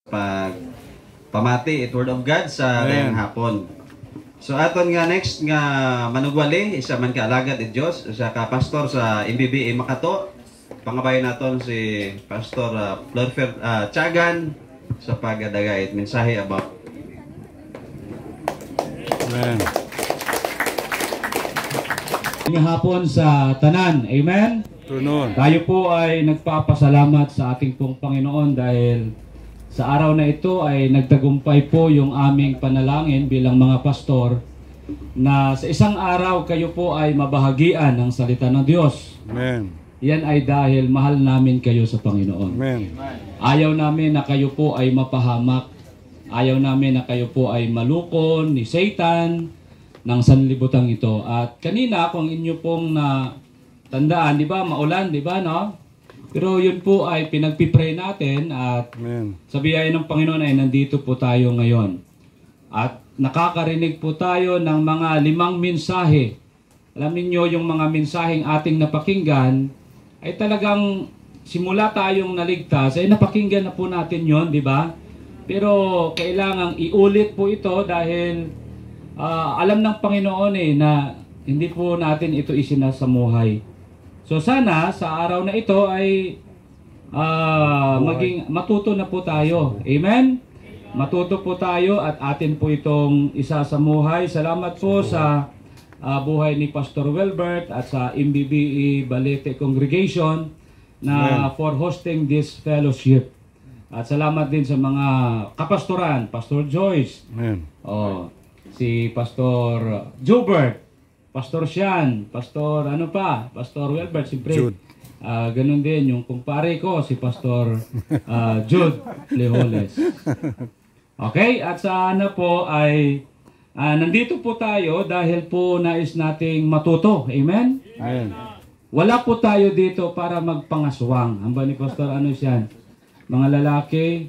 pag pamati it word of God sa dayang hapon. So aton nga next nga manugwali isa man ka alagad ni Dios, isa ka pastor sa MBBA Makato. Pangabayan naton si Pastor Florfer Tiagan sa pagdagayt mensahe about. Amen. Ngayong hapon sa tanan. Amen. Tayo po ay nagpapasalamat sa ating pong Panginoon dahil sa araw na ito ay nagtagumpay po yung aming panalangin bilang mga pastor na sa isang araw kayo po ay mabahagian ng salita ng Diyos. Amen. Yan ay dahil mahal namin kayo sa Panginoon. Amen. Ayaw namin na kayo po ay mapahamak. Ayaw namin na kayo po ay malukon ni Satan ng sanlibutang ito. At kanina kung inyo pong tandaan, di ba, maulan, di ba, no? Pero yun po ay pinagpipray natin at sa biyaya ng Panginoon ay nandito po tayo ngayon. At nakakarinig po tayo ng mga 5 mensahe. Alam niyo yung mga mensaheng ating napakinggan ay talagang simula tayong naligtas ay napakinggan na po natin yon, di ba? Pero kailangang iulit po ito dahil alam ng Panginoon na hindi po natin ito isinasamuhay. So sana sa araw na ito ay maging matuto na po tayo. Amen? Matuto po tayo at atin po itong isasamuhay. Salamat po sa buhay ni Pastor Wilbert at sa MBBE Balete Congregation na for hosting this fellowship. At salamat din sa mga kapastoran, Pastor Joyce, si Pastor Jobert, Pastor Sian, Pastor Pastor Wilbert, siyempre. Ganun din yung kumpare ko, si Pastor Jude Leholes. Okay, at sana po ay nandito po tayo dahil po nais nating matuto. Amen? Amen. Wala po tayo dito para magpangaswang. Hamba ni Pastor siyan? Mga lalaki,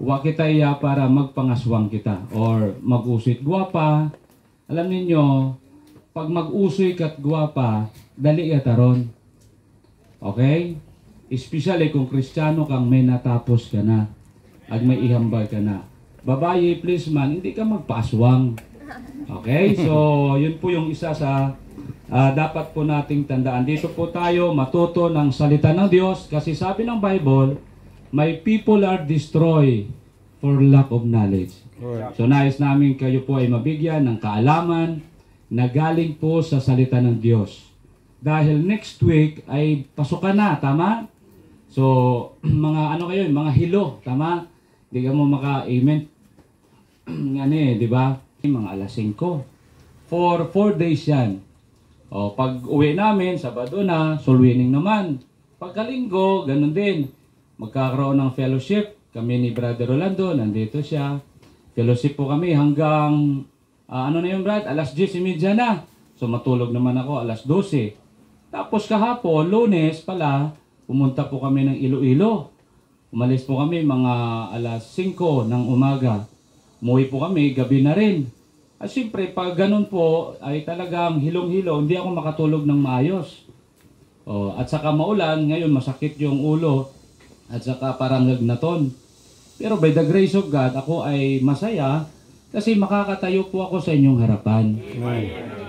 huwag kita para magpangaswang kita or mag-uso't gwapa. Alam ninyo, pag mag-usoy kat gwapa, dali taron. Okay? Especially kung Kristiyano kang may natapos ka na at may ihambal ka na. Babae, please man, hindi ka magpaswang. Okay? So, yun po yung isa sa dapat po nating tandaan. Dito po tayo matuto ng salita ng Diyos kasi sabi ng Bible, my people are destroyed for lack of knowledge. So, nais namin kayo po ay mabigyan ng kaalaman na galing po sa salita ng Diyos. Dahil next week ay pasukan na, tama? So, mga mga hilo, tama? Hindi ka mo maka-amen. Di ba? Mga alas 5. For 4 days yan. O, pag uwi namin, Sabado na, soul winning naman. Pagkalinggo, ganun din. Magkakaroon ng fellowship. Kami ni Brother Rolando, nandito siya. Fellowship po kami hanggang Brad? Alas 10:30 na. So matulog naman ako alas 12. Tapos kahapon, Lunes pala, pumunta po kami ng Iloilo. Umalis po kami mga alas 5 ng umaga. Umuwi po kami, gabi na rin. At siyempre, pag ganun po, ay talagang hilong-hilo, hindi ako makatulog ng maayos. At saka maulan, ngayon masakit yung ulo. At saka parang lagnaton. Pero by the grace of God, ako ay masaya kasi makakatayo po ako sa inyong harapan.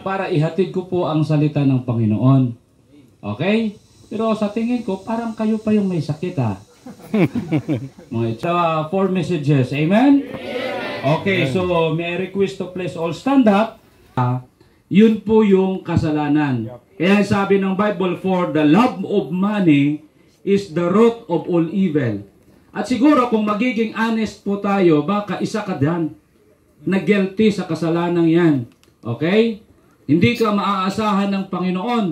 Para ihatid ko po ang salita ng Panginoon. Okay? Pero sa tingin ko, parang kayo pa yung may sakit Mga 4 messages. Amen? Okay, so may I request to please all stand up. Yun po yung kasalanan. Kaya sabi ng Bible, for the love of money is the root of all evil. At siguro kung magiging honest po tayo, baka isa ka dyan na guilty sa kasalanan yan. Okay? Hindi ka maaasahan ng Panginoon.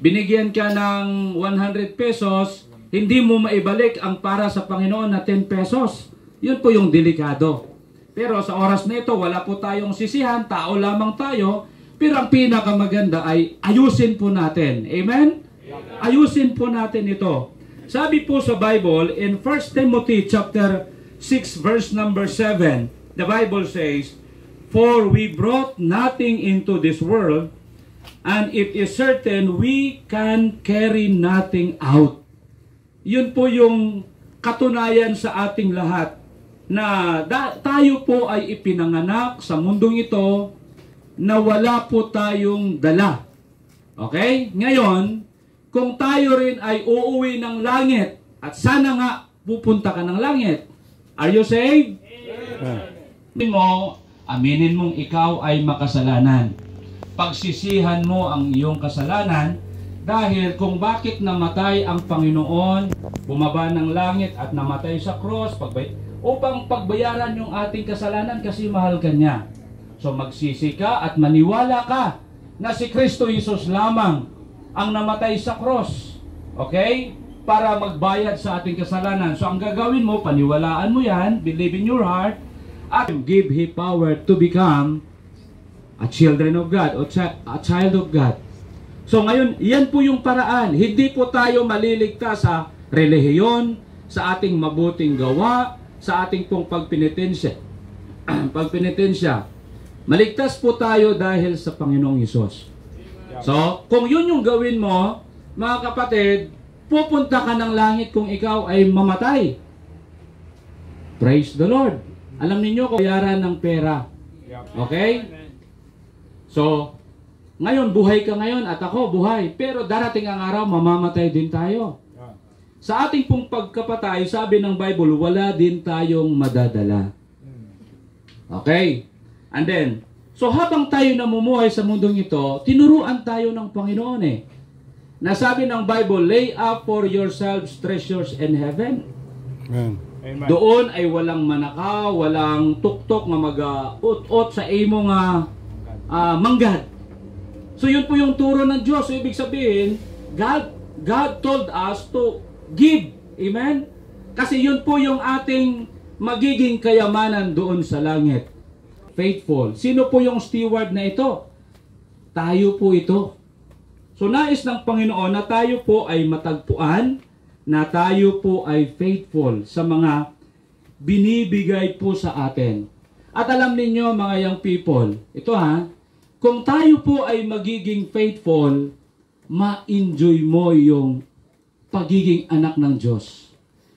Binigyan ka ng 100 pesos, hindi mo maibalik ang para sa Panginoon na 10 pesos. Yun po yung delikado. Pero sa oras na ito, wala po tayong sisihan, tao lamang tayo, pero ang pinakamaganda ay ayusin po natin. Amen? Ayusin po natin ito. Sabi po sa Bible, in 1 Timothy chapter 6 verse number 7, the Bible says, for we brought nothing into this world, and it is certain we can carry nothing out. Yun po yung katunayan sa ating lahat na tayo po ay ipinanganak sa mundong ito na wala po tayong dala. Okay? Ngayon, kung tayo rin ay uuwi ng langit, at sana nga pupunta ka ng langit, are you saved? Aminin mong ikaw ay makasalanan. Pagsisihan mo ang iyong kasalanan dahil kung bakit namatay ang Panginoon, bumaba ng langit at namatay sa cross upang pagbayaran yung ating kasalanan kasi mahal ka niya. So magsisi ka at maniwala ka na si Kristo Jesus lamang ang namatay sa cross. Okay? Para magbayad sa ating kasalanan. So ang gagawin mo, paniwalaan mo yan, believe in your heart, at give Him power to become a children of God o a child of God. So ngayon, yan po yung paraan. Hindi po tayo maliligtas sa relihiyon, sa ating mabuting gawa, sa ating pong pagpenitensya. Pagpenitensya. Maligtas po tayo dahil sa Panginoong Hesus. So, kung yun yung gawin mo, mga kapatid, pupunta ka ng langit kung ikaw ay mamatay. Praise the Lord. Alam niyo kung bayaran ng pera. Okay? So, ngayon, buhay ka ngayon at ako buhay. Pero darating ang araw, mamamatay din tayo. Sa ating pong pagkapatay, sabi ng Bible, wala din tayong madadala. Okay? And then, so habang tayo namumuhay sa mundong ito, tinuruan tayo ng Panginoon Nasabi ng Bible, lay up for yourselves treasures in heaven. Amen. Doon ay walang manakaw, walang tuktok nga mag-ut-ut sa imo nga manggad. So yun po yung turo ng Diyos. So ibig sabihin, God told us to give. Amen? Kasi yun po yung ating magiging kayamanan doon sa langit. Faithful. Sino po yung steward na ito? Tayo po ito. So nais ng Panginoon na tayo po ay matagpuan, na tayo po ay faithful sa mga binibigay po sa atin. At alam ninyo mga young people, ito kung tayo po ay magiging faithful, ma-enjoy mo yung pagiging anak ng Diyos.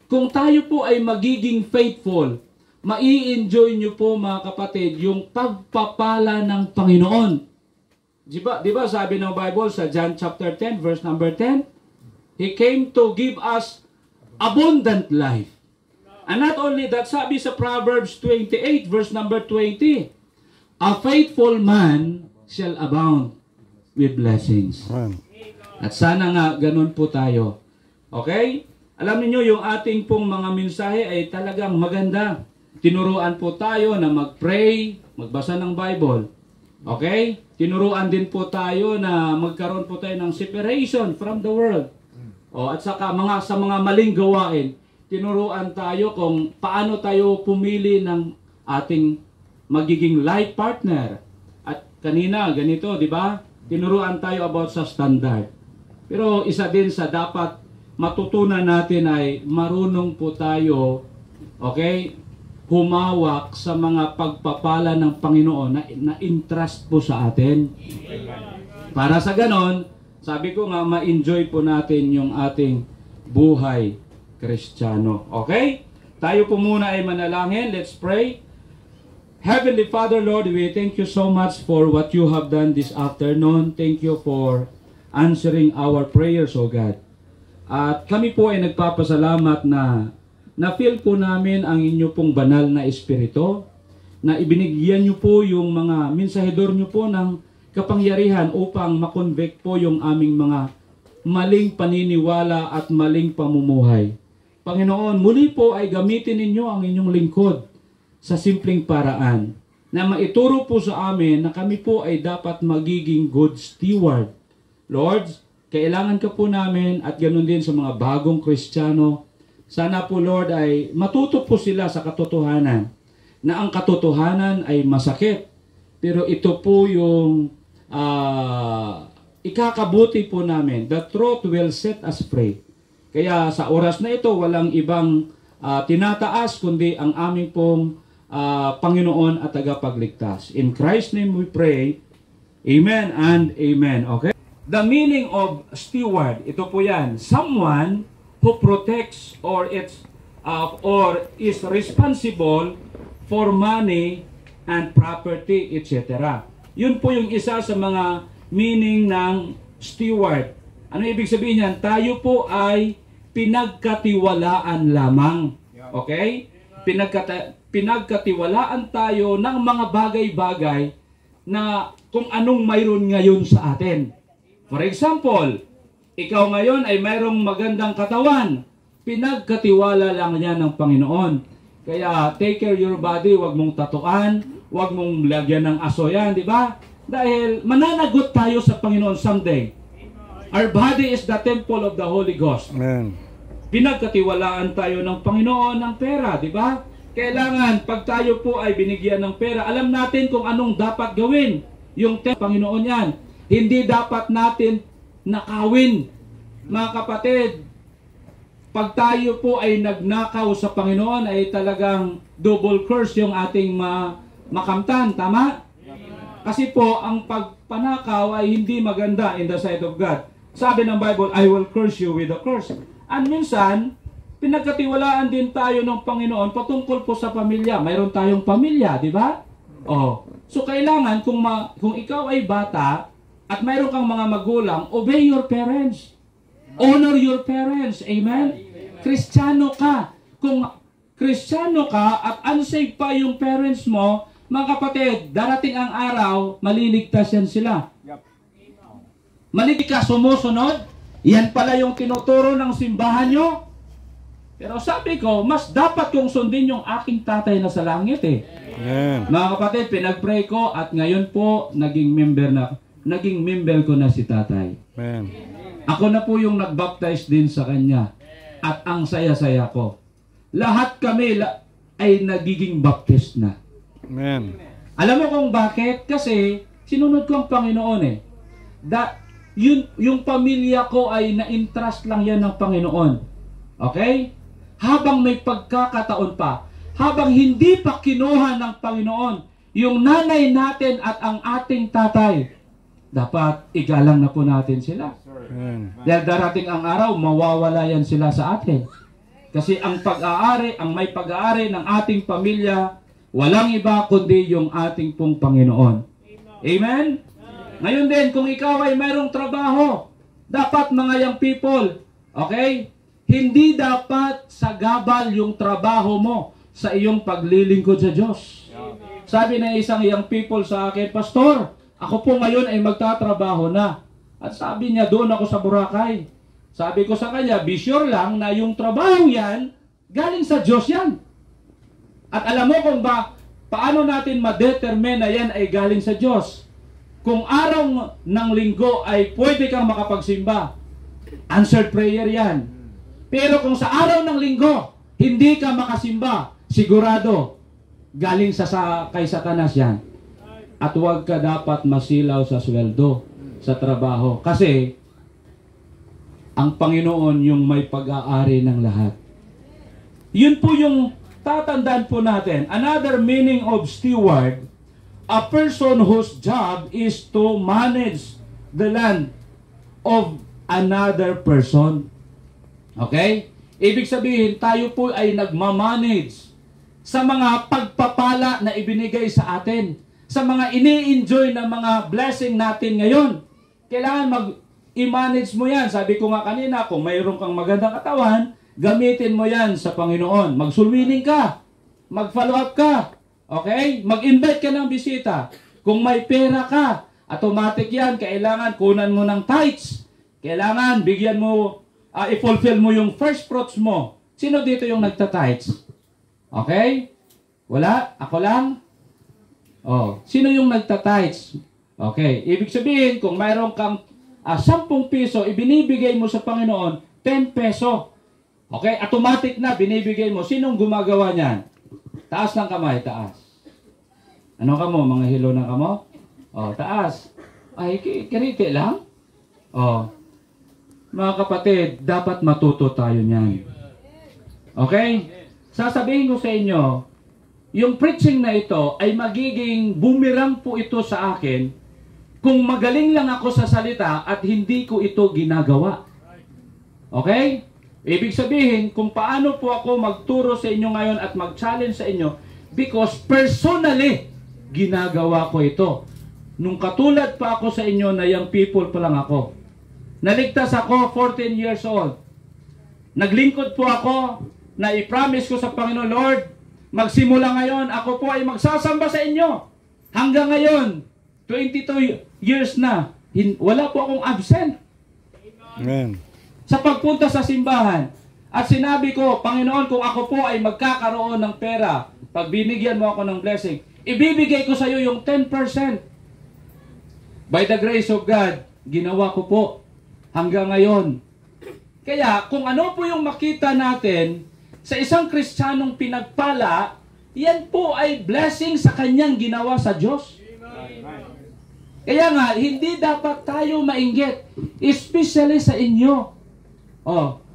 Kung tayo po ay magiging faithful, mai-enjoy nyo po mga kapatid yung pagpapala ng Panginoon. Di ba sabi ng Bible sa John chapter 10 verse number 10? He came to give us abundant life. And not only that, sabi sa Proverbs 28 verse number 20, a faithful man shall abound with blessings. At sana nga ganun po tayo. Okay? Alam niyo yung ating pong mga mensahe ay talagang maganda. Tinuruan po tayo na mag-pray, magbasa ng Bible. Okay? Tinuruan din po tayo na magkaroon po tayo ng separation from the world. At saka sa mga maling gawain, tinuruan tayo kung paano tayo pumili ng ating magiging life partner. At kanina, ganito, di ba? Tinuruan tayo about sa standard. Pero isa din sa dapat matutunan natin ay marunong po tayo, okay, humawak sa mga pagpapala ng Panginoon na entrust po sa atin. Para sa ganon, sabi ko nga, ma-enjoy po natin yung ating buhay Kristiyano. Okay? Tayo po muna ay manalangin. Let's pray. Heavenly Father, Lord, we thank you so much for what you have done this afternoon. Thank you for answering our prayers, O God. At kami po ay nagpapasalamat na-feel po namin ang inyo pong banal na espiritu, na ibinigyan nyo po yung mga mensahedor nyo po ng kapangyarihan upang makonvict po yung aming mga maling paniniwala at maling pamumuhay. Panginoon, muli po ay gamitin ninyo ang inyong lingkod sa simpleng paraan, na maituro po sa amin na kami po ay dapat magiging good steward. Lord, kailangan ka po namin at ganoon din sa mga bagong Kristiyano. Sana po, Lord, ay matuto po sila sa katotohanan, na ang katotohanan ay masakit, pero ito po yung ikakabuti po namin. The truth will set us free. Kaya sa oras na ito, walang ibang tinataas, kundi ang aming pong Panginoon at tagapagligtas. In Christ's name we pray. Amen and amen. Okay? The meaning of steward, ito po yan. Someone who protects or it's or is responsible for money and property, etc. Yun po yung isa sa mga meaning ng steward. Ano ibig sabihin niyan? Tayo po ay pinagkatiwalaan lamang. Okay? Pinagkatiwalaan tayo ng mga bagay-bagay na kung anong mayroon ngayon sa atin. For example, ikaw ngayon ay mayroong magandang katawan. Pinagkatiwala lang yan ng Panginoon. Kaya take care your body, wag mong tatuan, wag mong lagyan ng aso yan, di ba? Dahil mananagot tayo sa Panginoon someday. Our body is the temple of the Holy Ghost. Amen. Pinagkatiwalaan tayo ng Panginoon ng pera, di ba? Kailangan, pag tayo po ay binigyan ng pera, alam natin kung anong dapat gawin. Yung Panginoon yan. Hindi dapat natin nakawin. Mga kapatid, pag tayo po ay nagnakaw sa Panginoon, ay talagang double curse yung ating makamtan. Tama? Kasi po, ang pagpanakaw ay hindi maganda in the sight of God. Sabi ng Bible, I will curse you with a curse. At minsan, pinagkatiwalaan din tayo ng Panginoon patungkol po sa pamilya. Mayroon tayong pamilya, di ba? Oh. So kailangan kung ikaw ay bata at mayroon kang mga magulang, obey your parents. Honor your parents. Amen? Kristiyano ka. Kung Kristiyano ka at unsaved pa yung parents mo, mga kapatid, darating ang araw, maliligtas yan sila. Maligtas ka, sumusunod. Yan pala yung tinuturo ng simbahan nyo. Pero sabi ko, mas dapat kong sundin yung aking tatay na sa langit eh. Amen. Mga kapatid, pinag-pray ko at ngayon po, naging member ko na si tatay. Amen. Ako na po yung nag-baptize din sa kanya. At ang saya-saya ko. Lahat kami ay nagiging baptist na. Amen. Alam mo kung bakit? Kasi sinunod ko ang Panginoon eh. Yung pamilya ko ay na-entrust lang yan ng Panginoon. Okay? Habang may pagkakataon pa, habang hindi pa kinuha ng Panginoon, yung nanay natin at ang ating tatay, dapat igalang na po natin sila. Amen. Dahil darating ang araw, mawawala yan sila sa atin. Kasi ang pag-aari, ang may pag-aari ng ating pamilya, walang iba kundi yung ating pong Panginoon. Amen? Ngayon din, kung ikaw ay mayroong trabaho, dapat mga young people, okay? Hindi dapat sagabal yung trabaho mo sa iyong paglilingkod sa Diyos. Sabi na isang young people sa akin, Pastor, ako po ngayon ay magtatrabaho na. At sabi niya, doon ako sa Boracay. Sabi ko sa kanya, be sure lang na yung trabaho yan, galing sa Diyos yan. At alam mo kung paano natin ma-determine na yan ay galing sa Diyos. Kung araw ng linggo ay pwede kang makapagsimba, answered prayer yan. Pero kung sa araw ng linggo, hindi ka makasimba, sigurado, galing kay Satanas yan. At huwag ka dapat masilaw sa sweldo, sa trabaho. Kasi, ang Panginoon yung may pag-aari ng lahat. Yun po yung tatandaan po natin. Another meaning of steward, a person whose job is to manage the land of another person. Okay? Ibig sabihin, tayo po ay nagmamanage sa mga pagpapala na ibinigay sa atin. Sa mga ini-enjoy na mga blessing natin ngayon. Kailangan mag-i-manage mo yan. Sabi ko nga kanina, kung mayroon kang magandang katawan, gamitin mo yan sa Panginoon. Magsulwining ka. Mag-follow up ka. Okay? Mag-invite ka ng bisita. Kung may pera ka, automatic yan. Kailangan kunan mo ng tithes. Kailangan bigyan mo, i-fulfill mo yung first fruits mo. Sino dito yung nagta-tithes? Okay? Wala? Ako lang? Oh, sino yung nagta-tithes? Okay. Ibig sabihin, kung mayroon kang 10 piso, ibinibigay mo sa Panginoon, 10 peso. Okay? Automatic na, binibigay mo. Sinong gumagawa niyan? Taas ng kamay, taas. Ano ka mo? Mga hilo na ka mo? Oh, taas. Ay, kiriti lang? Oh. Mga kapatid, dapat matuto tayo niyan. Okay? Sasabihin ko sa inyo, yung preaching na ito ay magiging boomerang po ito sa akin kung magaling lang ako sa salita at hindi ko ito ginagawa. Okay? Ibig sabihin, kung paano po ako magturo sa inyo ngayon at mag-challenge sa inyo, because personally, ginagawa ko ito. Nung katulad pa ako sa inyo na young people pa lang ako. Naligtas ako, 14 years old. Naglingkod po ako, na i-promise ko sa Panginoon, Lord, magsimula ngayon, ako po ay magsasamba sa inyo. Hanggang ngayon, 22 years na, wala po akong absent. Amen. Sa pagpunta sa simbahan. At sinabi ko, Panginoon, kung ako po ay magkakaroon ng pera, pag binigyan mo ako ng blessing, ibibigay ko sa iyo yung 10%. By the grace of God, ginawa ko po hanggang ngayon. Kaya, kung ano po yung makita natin sa isang Kristiyanong pinagpala, yan po ay blessing sa kanyang ginawa sa Diyos. Kaya nga, hindi dapat tayo mainggit, especially sa inyo.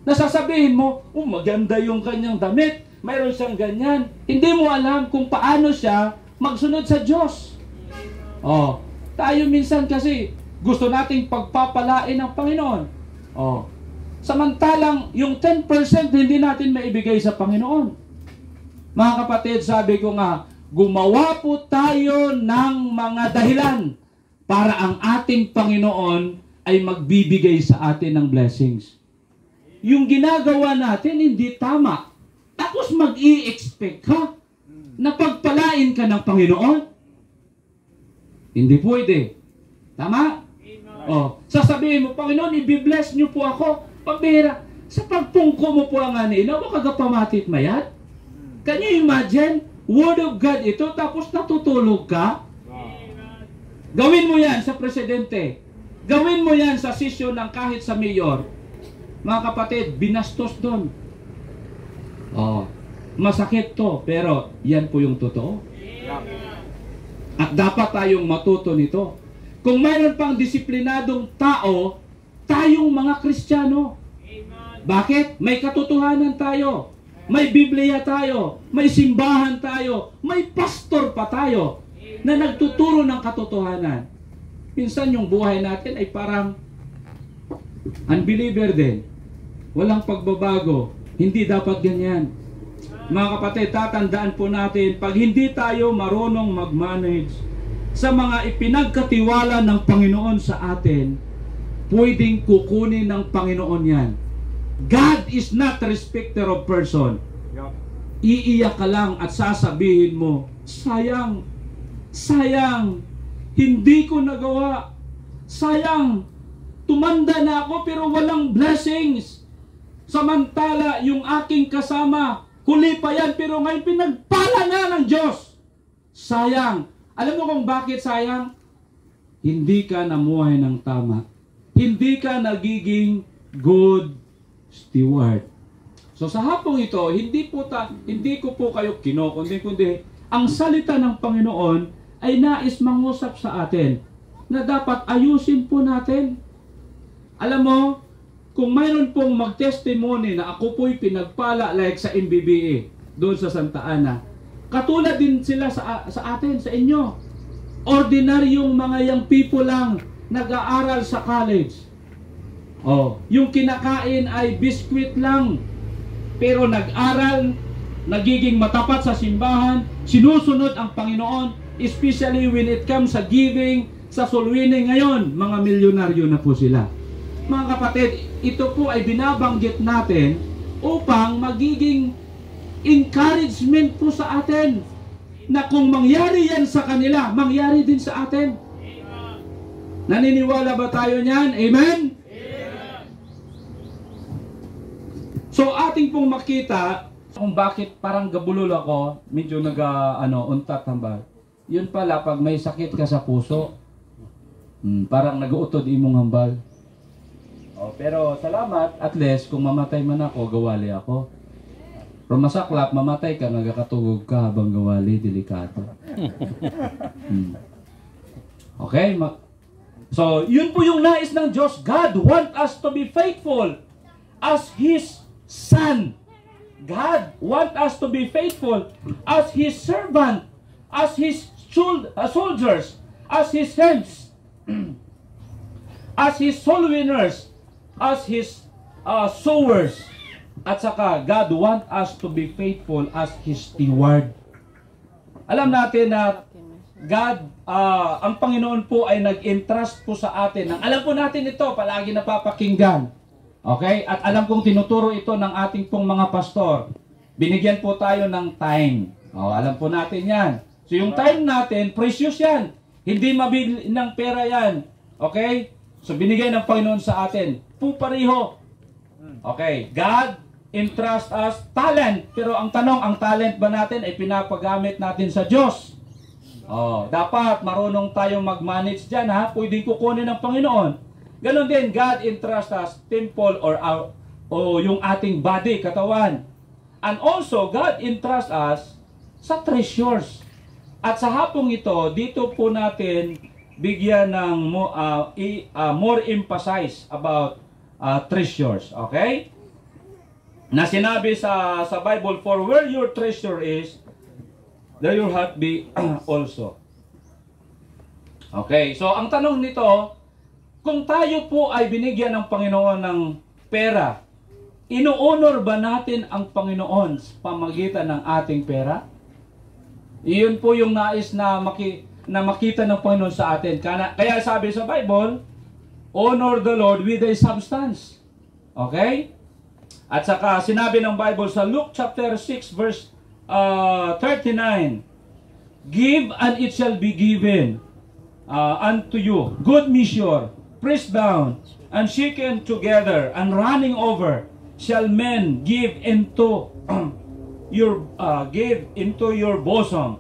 Nasasabihin mo, maganda yung kanyang damit, mayroon siyang ganyan. Hindi mo alam kung paano siya magsunod sa Diyos. Tayo minsan kasi gusto nating pagpapalain ng Panginoon. Samantalang yung 10% hindi natin maibigay sa Panginoon. Mga kapatid, sabi ko nga, gumawa po tayo ng mga dahilan para ang ating Panginoon ay magbibigay sa atin ng blessings. Yung ginagawa natin hindi tama. Tapos mag-i-expect ka na pagpalain ka ng Panginoon. Hindi pwede. Tama? Sasabihin mo, Panginoon, i-bless niyo po ako. Pambihira, sa pagpungko mo po ang anino, makagapamatit mayat? Can you imagine? Word of God ito, tapos natutulog ka? Gawin mo yan sa presidente. Gawin mo yan sa sisyon ng kahit sa mayor. Mga kapatid, binastos doon. Masakit to, pero yan po yung totoo. At dapat tayong matuto nito. Kung mayroon pang disiplinadong tao, tayong mga Kristiyano. Bakit? May katotohanan tayo. May Biblia tayo. May simbahan tayo. May pastor pa tayo na nagtuturo ng katotohanan. Minsan yung buhay natin ay parang unbeliever din. Walang pagbabago. Hindi dapat ganyan. Mga kapatid, tatandaan po natin, pag hindi tayo marunong mag-manage sa mga ipinagkatiwala ng Panginoon sa atin, pwedeng kukunin ng Panginoon yan. God is not a respecter of person. Iiyak ka lang at sasabihin mo, sayang, hindi ko nagawa. Sayang, tumanda na ako pero walang blessings. Samantala, yung aking kasama, huli pa yan, pero ngayon pinagpala na ng Diyos. Sayang. Alam mo kung bakit sayang? Hindi ka namuhay ng tama. Hindi ka nagiging good steward. So sa hapong ito, hindi ko po kayo kundi ang salita ng Panginoon ay nais mangusap sa atin na dapat ayusin po natin. Alam mo, kung mayroon pong mag-testimony na ako po'y pinagpala like sa MBBA, doon sa Santa Ana, katulad din sila sa atin, sa inyo. Ordinaryong mga young people lang nag-aaral sa college. Yung kinakain ay biskwit lang, pero nag-aral, nagiging matapat sa simbahan, sinusunod ang Panginoon, especially when it comes sa giving, sa soul winning. Ngayon, mga milyonaryo na po sila. Mga kapatid, ito po ay binabanggit natin upang magiging encouragement po sa atin na kung mangyari yan sa kanila, mangyari din sa atin. Naniniwala ba tayo niyan? Amen? So ating pong makita kung bakit parang gabulol ako, medyo untat hambal. Yun pala, pag may sakit ka sa puso, parang nag-uutod imong hambal. Pero salamat, at least kung mamatay man ako, gawali ako. Pero masaklap, mamatay ka, nagkakatugog ka habang gawali, delikato. Okay? So, yun po yung nais ng Diyos. God want us to be faithful as His Son. God want us to be faithful as His servant, as His soldiers, as His saints, as His soul winners, as His sowers. At saka, God want us to be faithful as His steward. Alam natin na God, ang Panginoon po ay nag-entrust po sa atin. Alam po natin ito, palagi napapakinggan. Okay? At alam kong tinuturo ito ng ating pong mga pastor. Binigyan po tayo ng time. Alam po natin yan. So yung time natin, precious yan. Hindi mabili ng pera yan. Okay? So binigay ng Panginoon sa atin. Pupariho. Okay? God entrust us talent. Pero ang tanong, ang talent ba natin ay pinapagamit natin sa Diyos? Dapat marunong tayong mag-manage dyan, ha? Pwedeng kukunin ng Panginoon. Ganon din, God entrust us temple or yung ating body, katawan. And also, God entrust us sa treasures. At sa hapong ito, dito po natin bigyan ng more emphasize about treasures. Okay? Na sinabi sa Bible, for where your treasure is, there your heart be also. Okay, so ang tanong nito, kung tayo po ay binigyan ng Panginoon ng pera, ino-honor ba natin ang Panginoon sa pamagitan ng ating pera? Iyon po yung nais na makita ng Panginoon sa atin. Kaya sabi sa Bible, honor the Lord with a substance. Okay? At saka sinabi ng Bible sa Luke chapter 6 verse 39, give and it shall be given unto you, good measure, pressed down and shaken together and running over, shall men give into your bosom.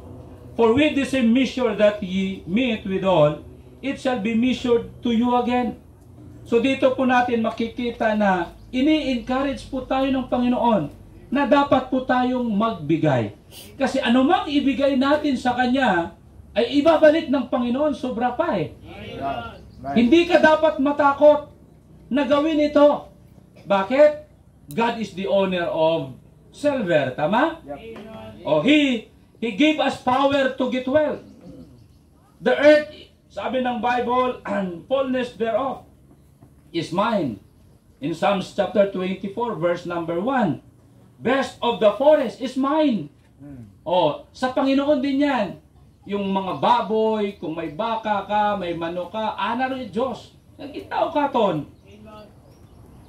For with the same measure that ye meet withal, it shall be measured to you again. So dito po natin makikita na ini-encourage po tayo ng Panginoon na dapat po tayong magbigay. Kasi anumang ibigay natin sa Kanya, ay ibabalik ng Panginoon sobra pa eh. Hindi ka dapat matakot na gawin ito. Bakit? God is the owner of silver. Tama? He gave us power to get wealth. The earth, sabi ng Bible, and fullness thereof is mine. In Psalms chapter 24, verse number 1, best of the forest is mine. Sa Panginoon din yan. Yung mga baboy, kung may baka ka, may manok ka, anaro yung Diyos. Nagkitaw ka ton.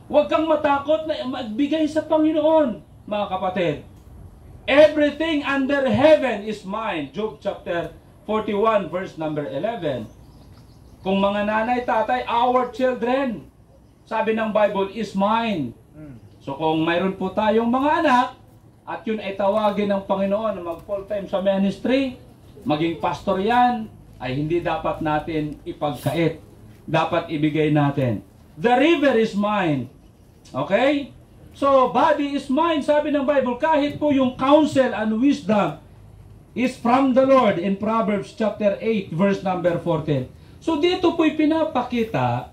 Huwag kang matakot na magbigay sa Panginoon, mga kapatid. Everything under heaven is mine. Job chapter 41, verse number 11. Kung mga nanay, tatay, our children, sabi ng Bible, is mine. So kung mayroon po tayong mga anak, at yun ay tawagin ng Panginoon na mag full time sa ministry, maging pastor yan, ay hindi dapat natin ipagkait. Dapat ibigay natin. The river is mine. Okay? So, body is mine, sabi ng Bible, kahit po yung counsel and wisdom is from the Lord in Proverbs chapter 8, verse number 14. So, dito po'y pinapakita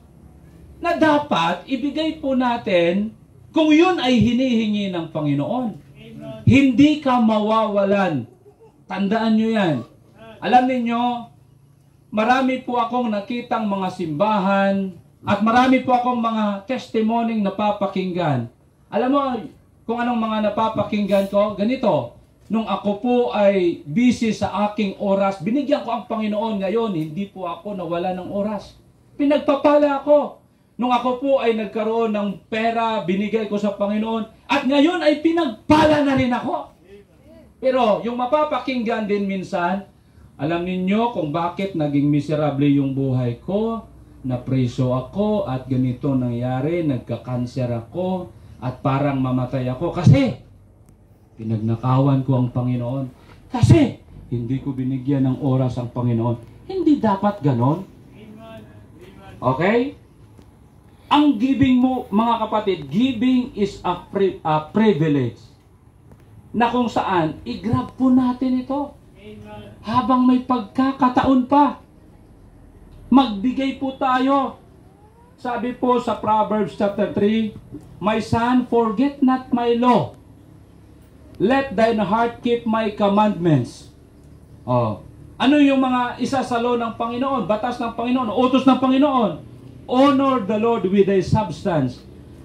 na dapat ibigay po natin kung yun ay hinihingi ng Panginoon. Hindi ka mawawalan. Tandaan nyo yan. Alam ninyo, marami po akong nakitang mga simbahan at marami po akong mga testimonying napapakinggan. Alam mo, kung anong mga napapakinggan ko, ganito, nung ako po ay busy sa aking oras, binigyan ko ang Panginoon ngayon, hindi po ako nawala ng oras. Pinagpapala ako. Nung ako po ay nagkaroon ng pera, binigay ko sa Panginoon, at ngayon ay pinagpala na rin ako. Pero yung mapapakinggan din minsan, alam ninyo kung bakit naging miserable yung buhay ko, napreso ako, at ganito nangyari, nagka-cancer ako, at parang mamatay ako. Kasi, pinagnakawan ko ang Panginoon. Kasi, hindi ko binigyan ng oras ang Panginoon. Hindi dapat ganon. Okay? Ang giving mo, mga kapatid, giving is a privilege. Na kung saan, i-grab po natin ito. Habang may pagkakataon pa. Magbigay po tayo. Sabi po sa Proverbs chapter 3, my son, forget not my law. Let thine heart keep my commandments. Ano yung mga isa sa law ng Panginoon, batas ng Panginoon, utos ng Panginoon? Honor the Lord with a substance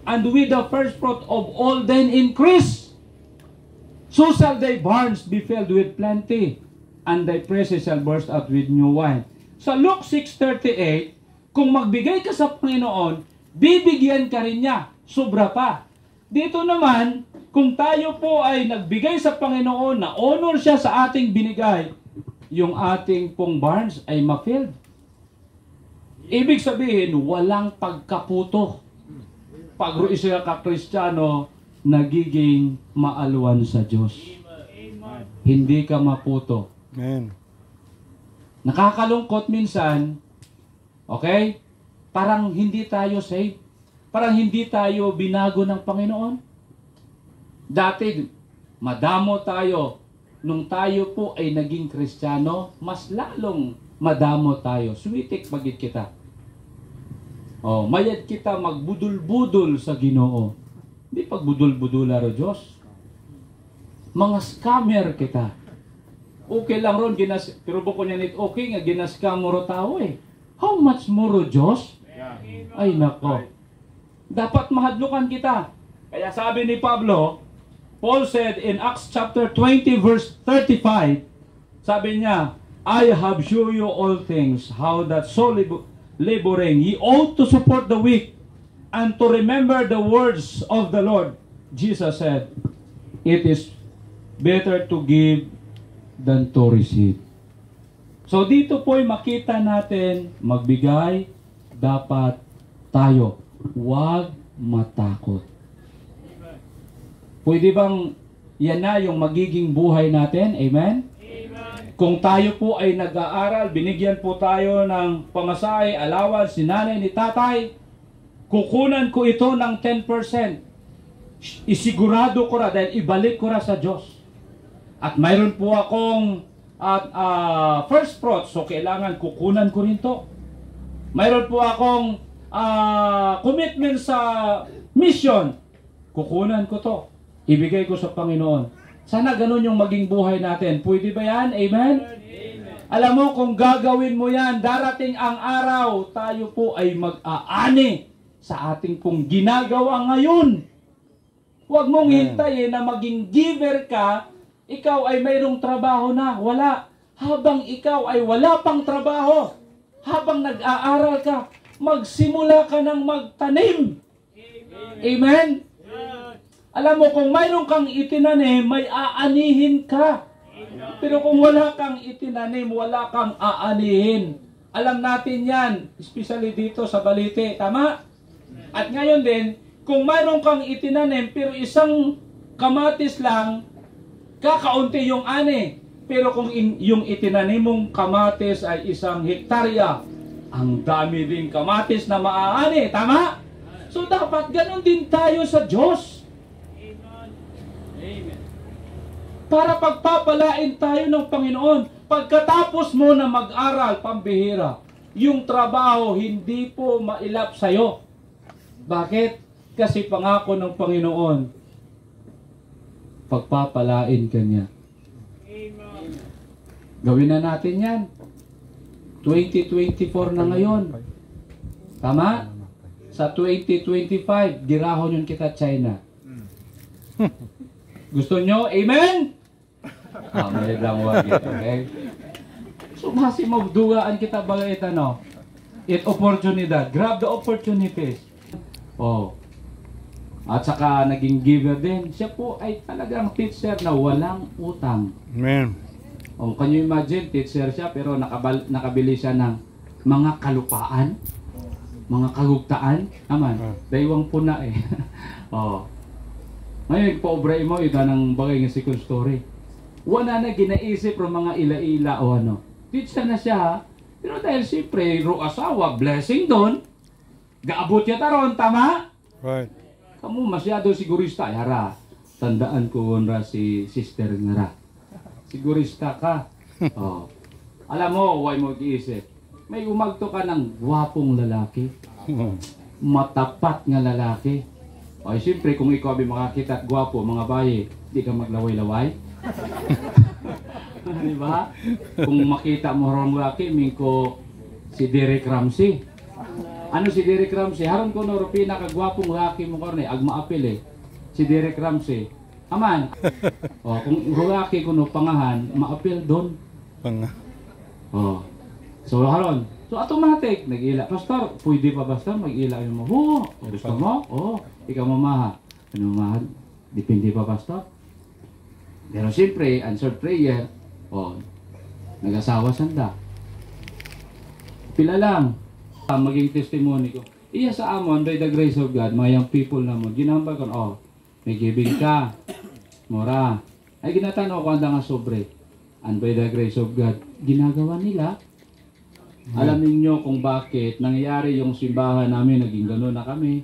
and with the first fruit of all then increase. So shall thy barns be filled with plenty, and thy presses shall burst out with new wine. Sa Luke 6:38, kung magbigay ka sa Panginoon, bibigyan ka rin niya, sobra pa. Dito naman, kung tayo po ay nagbigay sa Panginoon, na honor siya sa ating binigay, yung ating pong barns ay ma-filled. Ibig sabihin, walang pagkaputo. Pag siya ka-Kristiyano, nagiging maalwan sa Diyos. Hindi ka maputo. Amen. Nakakalungkot minsan, okay? Parang hindi tayo saved. Parang hindi tayo binago ng Panginoon. Dati, madamo tayo. Nung tayo po ay naging Kristiyano, mas lalong madamo tayo. Switik magit kita. Oh, mayad kita magbudol-budol sa Ginoo. Di pagbudol-budola ro Diyos. Mga scammer kita. Okay lang ron, pero buko niya nit, okay nga, ginascam mo ro tao eh. How much more ro Diyos? Ay nako. Dapat mahadlukan kita. Kaya sabi ni Pablo, Paul said in Acts chapter 20 verse 35, sabi niya, I have shown you all things, how that so laboring ye ought to support the weak, and to remember the words of the Lord. Jesus said, it is better to give than to receive. So dito po'y makita natin, magbigay, dapat tayo. Huwag matakot. Pwede bang yan na yung magiging buhay natin? Amen? Kung tayo po ay nag-aaral, binigyan po tayo ng pamasahe, allowance, si nanay, ni tatay, kukunan ko ito ng 10%. Isigurado ko ra dahil ibalik ko ra sa Diyos. At mayroon po akong first fruits, so kailangan kukunan ko rin to. Mayroon po akong commitment sa mission, kukunan ko to. Ibigay ko sa Panginoon. Sana ganun yung maging buhay natin. Pwede ba yan? Amen? Alam mo, kung gagawin mo yan, darating ang araw, tayo po ay mag-aani sa ating pong ginagawa ngayon. Huwag mong hintayin na maging giver ka, ikaw ay mayroong trabaho na. Wala. Habang ikaw ay wala pang trabaho, habang nag-aaral ka, magsimula ka ng magtanim. Amen? Alam mo, kung mayroon kang itinanim, may aanihin ka. Pero kung wala kang itinanim, wala kang aanihin. Alam natin yan, especially dito sa Balite. Tama? At ngayon din, kung mayroon kang itinanim, pero isang kamatis lang, kakaunti yung ani. Pero kung yung itinanim mong kamatis ay isang hektarya, ang dami din kamatis na maaani. Tama? So dapat ganun din tayo sa Diyos. Para pagpapalain tayo ng Panginoon. Pagkatapos mo na mag-aral, pambihira, yung trabaho hindi po mailap sa'yo. Bakit? Kasi pangako ng Panginoon, pagpapalain ka niya. Gawin na natin yan. 2024 na ngayon. Tama? Sa 2025, girahon yun kita China. Gusto nyo? Amen? May lang wag ito, okay? So, magdugaan kita bagay ito, no? It opportunidad. Grab the opportunities. Oh. At saka, naging giver din. Siya po ay talagang teacher na walang utang. Amen. Oh, can you imagine, teacher siya, pero nakabili siya ng mga kalupaan, mga kagugtaan. Aman, daywang puna eh. Oh. Ngayon, paubray mo, ito ng bagay ng second story. Wala na ginaisip ng mga ila-ila o ano. Teacher na siya, ha? Pero dahil siyempre, asawa, blessing doon, gaabot niya taron, tama? Right. Kamu masyado sigurista, hara. Tandaan ko ra si sister nga ra. Sigurista ka. Oh. Alam mo, why mo giisip? May umagto ka ng gwapong lalaki. Matapat nga lalaki. Ay, siyempre, kung ikaw ay makakita at gwapo, mga bayi, di ka maglaway-laway. Di ba? Kung makita mo rin lalaki, mingko si Derek Ramsey. Ano si Derek Ramsey? Haron ko no, pinakagwapong laki mo karne, agmaapil eh. Si Derek Ramsey. Aman. Oh, kung laki ko no, pangahan, maapil doon. Pang Oh. So haron. So automatic, nag-ila. Pastor, pwede pa pastor, mag-ila mo. Oo, gusto mo? Oo, ikaw mamaha. Ano mamaha? Depende pa pastor. Pero siyempre, answered prayer, oh, nag-asawa sanda. Pila lang, maging testimony ko. Iya sa amon, by the grace of God, mga young people na mo, ginambal ko, oh, may giving ka, mora. Ay ginatanaw ko anda nga sobre. And by the grace of God, ginagawa nila. Alam niyo kung bakit nangyayari yung simbahan namin, naging gano'n na kami.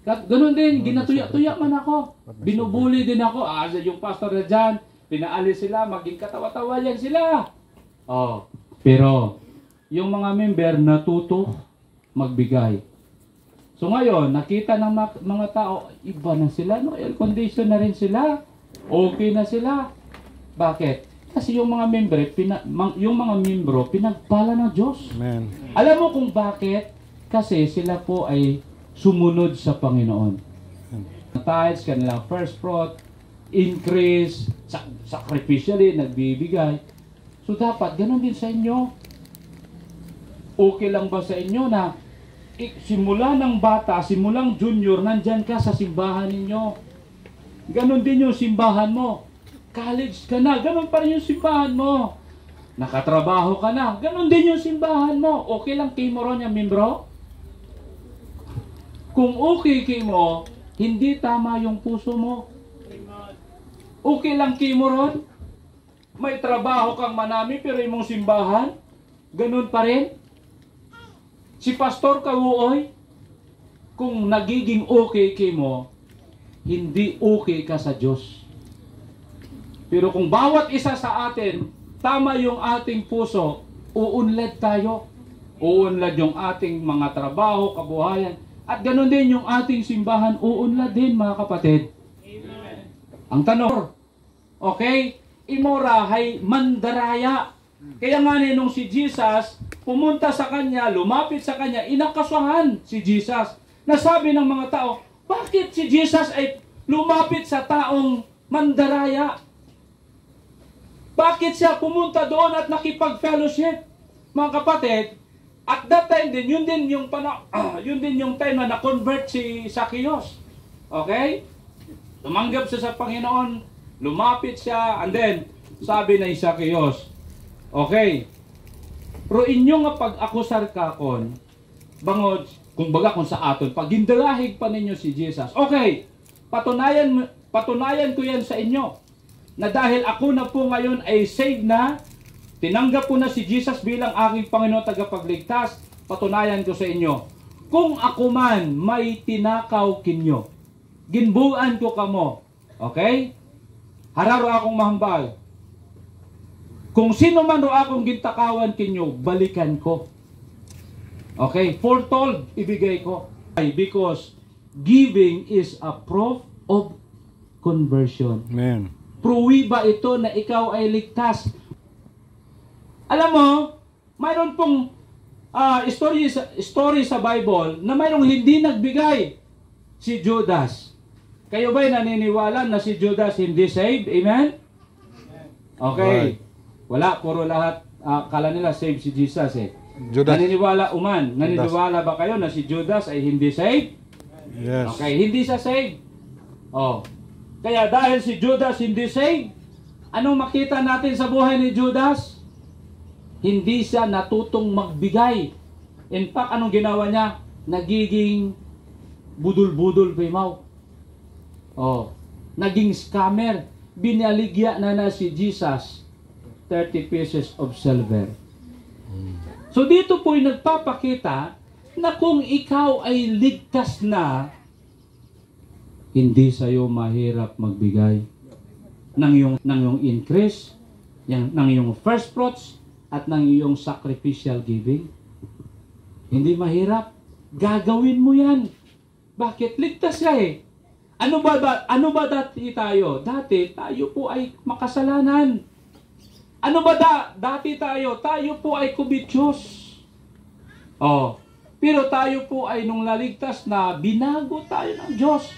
Gano'n din, ginatuya-tuya man ako. Binubuli din ako. Yung pastor na dyan, pinaalis sila, maging katawa-tawa yan sila. Oh, pero, yung mga member natuto magbigay. So ngayon, nakita ng mga tao, iba na sila, no? Air condition na rin sila. Okay na sila. Bakit? Kasi yung mga member, yung mga membro, pinagpala ng Diyos. Amen. Alam mo kung bakit? Kasi sila po ay sumunod sa Panginoon. Tithes, kanilang first fruit, increase, sacrificially, nagbibigay. So dapat, ganun din sa inyo. Okay lang ba sa inyo na simula ng bata, simulang junior, nandyan ka sa simbahan ninyo. Ganun din yung simbahan mo. College ka na, ganun pa rin yung simbahan mo. Nakatrabaho ka na, ganun din yung simbahan mo. Okay lang kayo mo ron yung membro? Kung okay kayo mo, hindi tama yung puso mo. Okay lang kayo mo ron? May trabaho kang manami pero yung mong simbahan, ganun pa rin? Si Pastor Kawuoy, kung nagiging okay kayo mo, hindi okay ka sa Diyos. Pero kung bawat isa sa atin, tama yung ating puso, uunlad tayo. Uunlad yung ating mga trabaho, kabuhayan. At ganoon din yung ating simbahan, uunlad din mga kapatid. Amen. Ang tanong, okay, imorahay mandaraya. Kaya nga nung si Jesus, pumunta sa kanya, lumapit sa kanya, inakasuhan si Jesus. Nasabi ng mga tao, bakit si Jesus ay lumapit sa taong mandaraya? Bakit siya pumunta doon at nakipag-fellowship? Mga kapatid, at that time din, yun din yung time na na-convert si Zacchaeus. Okay? Tumanggap siya sa Panginoon, lumapit siya, and then, sabi na Zacchaeus, okay, pero inyo nga pag-akusar ka kon, bangod, kung baga kung sa aton, pag gindalahig pa ninyo si Jesus, okay, patunayan ko yan sa inyo, na dahil ako na po ngayon ay saved na, tinanggap ko na si Jesus bilang aking Panginoon tagapagligtas, patunayan ko sa inyo, kung ako man may tinakaw kinyo, ginbuan ko kamo, okay? Hararo akong mahambal. Kung sino man ro akong gintakawan kinyo, balikan ko. Okay? Foretold, ibigay ko. Because giving is a proof of conversion. Amen. Pruwiba ito na ikaw ay ligtas. Alam mo, mayroon pong story sa Bible na mayroong hindi nagbigay si Judas. Kayo ba'y naniniwala na si Judas hindi saved? Amen? Okay. Wala, puro lahat, kala nila saved si Jesus eh. Judas. Naniniwala ba kayo na si Judas ay hindi saved? Yes. Okay, hindi siya saved. Oh. Kaya dahil si Judas hindi saved, anong makita natin sa buhay ni Judas? Hindi siya natutong magbigay. In fact, anong ginawa niya? Nagiging budol-budol pimaw. Oh, naging scammer. Binaligya na si Jesus 30 pieces of silver. So dito po'y nagpapakita na kung ikaw ay ligtas na, hindi sa'yo mahirap magbigay ng iyong increase, ng iyong first fruits, at ng iyong sacrificial giving. Hindi mahirap. Gagawin mo yan. Bakit? Ligtas ka eh. Ano ba dati tayo? Dati tayo po ay makasalanan. Ano ba dati tayo? Tayo po ay kubityos. Oh. Pero tayo po ay nung naligtas na, binago tayo ng Diyos.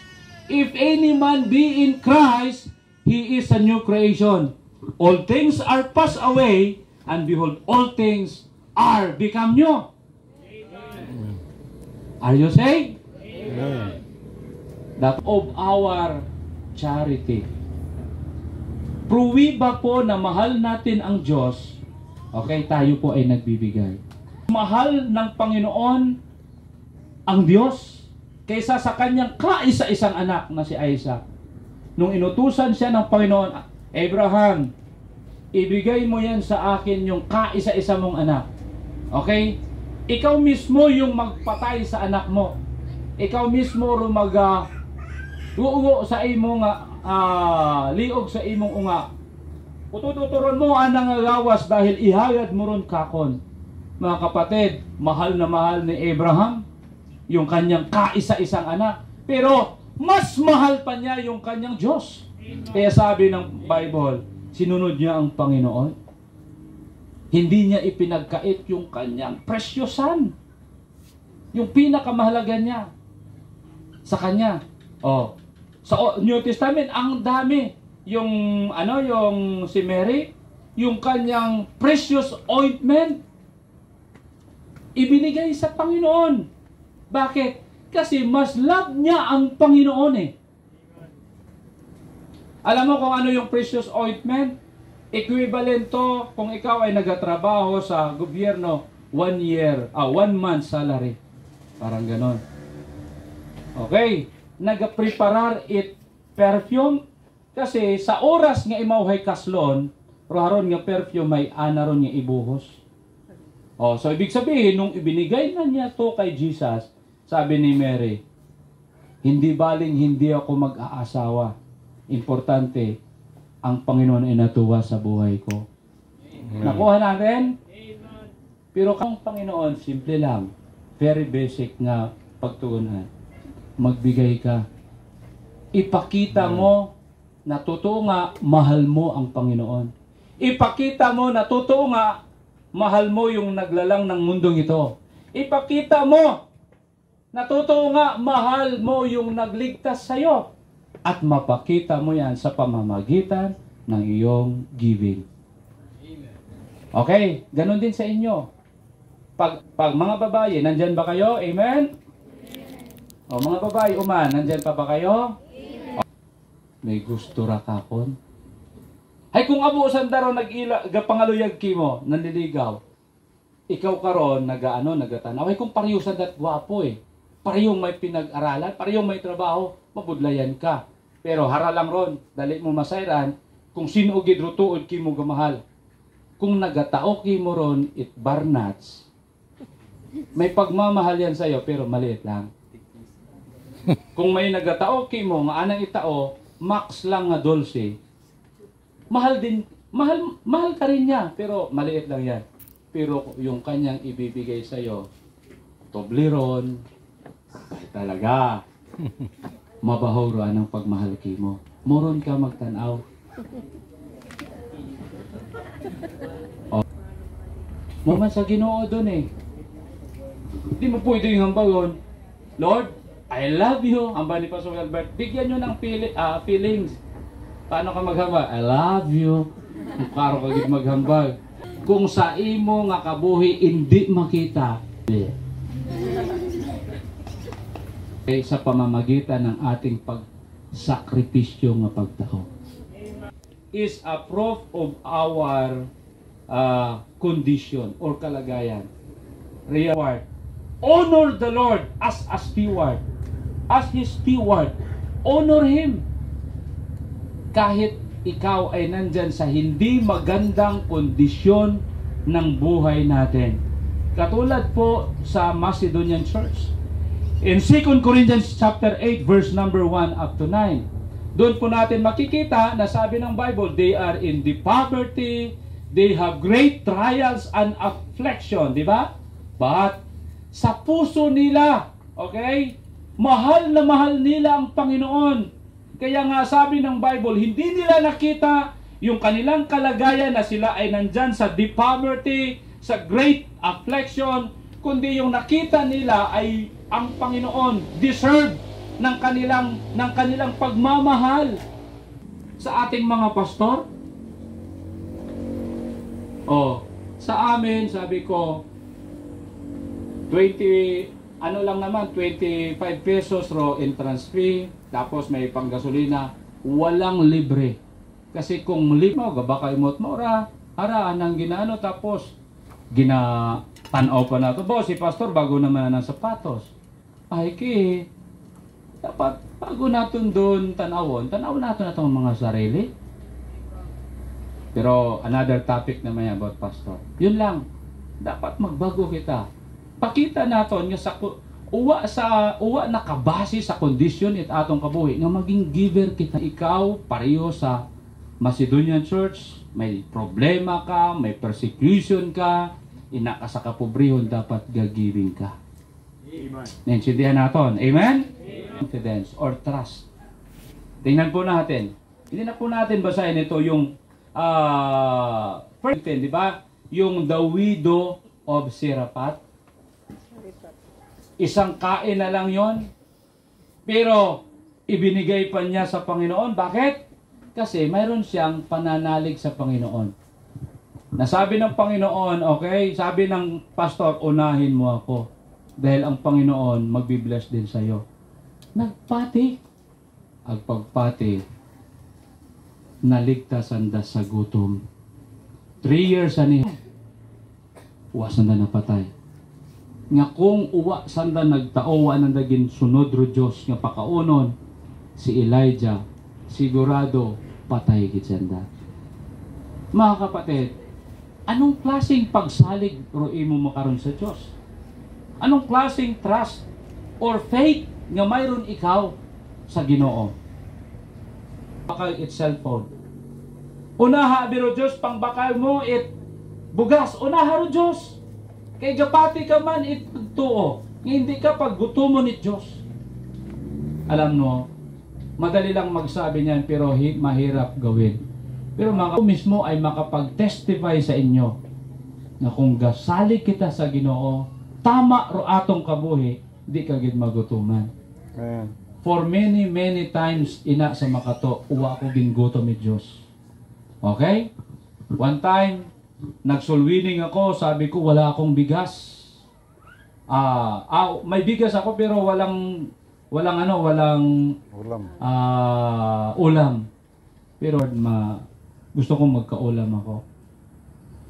If any man be in Christ, he is a new creation. All things are passed away, and behold, all things are become new. Are you saved? Amen. That of our charity. Pruwiba po na mahal natin ang Diyos, okay, tayo po ay nagbibigay. Mahal ng Panginoon ang Diyos kaysa sa kanyang kaisa-isang anak na si Isaac. Nung inutusan siya ng Panginoon, Abraham, ibigay mo yan sa akin yung kaisa-isa mong anak. Okay? Ikaw mismo yung magpatay sa anak mo. Ikaw mismo rin uungo sa imong liog sa imong unga. Utututuron mo ang nangagawas dahil ihagad mo ron kakon. Mga kapatid, mahal na mahal ni Abraham yung kanyang kaisa-isang anak. Pero mas mahal pa niya yung kanyang Diyos. Kaya sabi ng Bible, sinunod niya ang Panginoon. Hindi niya ipinagkait yung kanyang precious son. Yung pinakamahalaga niya sa kanya. Oh, sa New Testament, ang dami. Yung si Mary, yung kanyang precious ointment, ibinigay sa Panginoon. Bakit? Kasi mas love niya ang Panginoon eh. Alam mo kung ano yung precious ointment? Equivalent to kung ikaw ay nagatrabaho sa gobyerno 1 month salary. Parang ganon. Okay. Nagapreparar it perfume kasi sa oras nga imawhay kaslon, roharon nga perfume may anaron nga ibuhos. Oh, so ibig sabihin nung ibinigay na niya to kay Jesus, sabi ni Mary, hindi baling hindi ako mag-aasawa. Importante, ang Panginoon ay natuwa sa buhay ko. Nakuha natin? Pero kung Panginoon, simple lang. Very basic nga pagtuunan. Magbigay ka. Ipakita mo na totoo nga, mahal mo ang Panginoon. Ipakita mo na totoo nga, mahal mo yung naglalang ng mundong ito. Ipakita mo na totoo nga, mahal mo yung nagligtas sa'yo. At mapakita mo yan sa pamamagitan ng iyong giving. Okay, ganun din sa inyo. Pag mga babae, nandyan ba kayo? Amen? O mga babae, nandyan pa ba kayo? May gusto ra kakon. Ay kung amo sandaro pangaluyag kimo, nanliligaw. Ikaw karon nagatanaw. Ay kung pareho sa dat gwapo eh. Parehong may pinag-aralan, parehong may trabaho, mabudlayan ka. Pero haralang ron, dali mo masayran kung sino gid rutuod kimo gamahal. Kung nagatao kimo ron it barnats. May pagmamahal yan sa'yo pero maliit lang. Kung may nagatao kimo nga anang itao, max lang nga dulce. Mahal ka rin niya, pero maliit lang yan. Pero yung kanyang ibibigay sa'yo, tobliron, ay talaga, mabahoro anang pagmahal kimo. Moron ka magtanaw. Oh. Mama sa Ginoo doon eh. Di mo pwede yung hambagon, Lord, I love you. Hamba ni Pastor Albert, bigyan nyo ng feelings. Paano ka maghamba? I love you. Karo ka gid maghambag. Kung sa imo nga kabuhi hindi makita, sa pamamagitan ng ating pagsakripisyo nga pagtao is a proof of our condition or kalagayan. Reward. Honor the Lord as a steward. As His steward. Honor Him. Kahit ikaw ay nandyan sa hindi magandang kondisyon ng buhay natin. Katulad po sa Macedonian Church. In 2 Corinthians chapter 8 verse number 1 up to 9. Doon po natin makikita na sabi ng Bible, they are in the poverty, they have great trials and affliction, di ba? But sa puso nila, okay? Mahal na mahal nila ang Panginoon. Kaya nga sabi ng Bible, hindi nila nakita yung kanilang kalagayan na sila ay nandyan sa deep poverty, sa great affliction, kundi yung nakita nila ay ang Panginoon deserve ng kanilang pagmamahal sa ating mga pastor. Sa amin, sabi ko, 25 pesos raw entrance fee, tapos may panggasolina, walang libre. Kasi kung libre mo, baka imot mo, haraan ang ginaano, tapos ginatanaw pa na ito. Si pastor, bago naman ng sapatos. Ay, dapat bago natin doon tanaw natin itong mga sarili. Pero another topic naman yan about pastor. Yun lang, dapat magbago kita. Pakita natin nga uwa nakabase sa kondisyon it atong kabuhi nga maging giver kita. Ikaw pareho sa Macedonian Church, may problema ka, may persecution ka, ina ka sa kapobrehon, dapat gagiving ka. Amen. Naintindihan natin. Amen? Confidence or trust. Tingnan po natin. Hindi na po natin basahin ito yung first, di ba? Yung the widow of Sirapat. Isang kain na lang yon, pero ibinigay pa niya sa Panginoon. Bakit? Kasi mayroon siyang pananalig sa Panginoon. Nasabi ng Panginoon, okay, sabi ng pastor, unahin mo ako. Dahil ang Panginoon magbibless din sa iyo. Nagpati. Ang pagpati, naligtasan da sa gutom. 3 years ani uwasan da napatay. Nga kung uwa sanda nagtaowa na naging sunod ro Diyos nga pakaunon si Elijah, sigurado patay gid sanda. Mga kapatid, anong klaseng pagsalig ro imo makaron sa Diyos? Anong klaseng trust or faith nga mayroon ikaw sa Ginoo? Bakal it cellphone. Unaha biro Diyos, pang bakal mo it bugas. Unaha ro Diyos. Kay gapati ka man it tuo. Hindi ka paggutomon ni Diyos. Alam mo, madali lang magsabi niyan pero mahirap gawin. Pero mga mismo ay makapag-testify sa inyo na kung gasalig kita sa Ginoo, tama ro atong kabuhi, di ka gid magutuman. Amen. For many times ina sa makato, uwa ko gingutom ni Diyos. Okay? One time, nagsulwining ako, sabi ko wala akong bigas. May bigas ako pero walang ulam. Pero gusto kong magka-ulam ako.